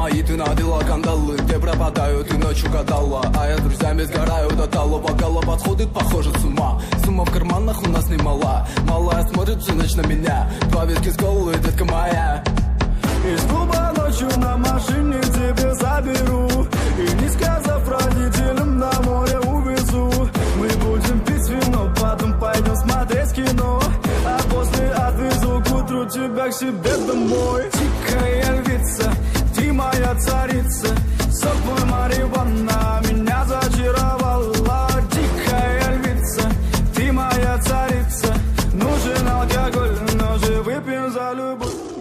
мои, ты надела кандалы. Где пропадаю, ты ночью гадала, а я с друзьями сгораю до талого. Голова подходит, похоже, с ума. Сумма в карманах у нас немала. Малая смотрит всю ночь на меня. Два виски с колой, детка моя. Из клуба ночью на машине тебе заберу, и не сказав родителям, на море увезу. Мы будем пить вино, потом пойдем смотреть кино, а после отвезу к утру тебя к себе домой. Дикая львица, ты моя царица, сок твой марихуана меня зачаровала. Дикая львица, ты моя царица, нужен алкоголь, но же выпьем за любовь.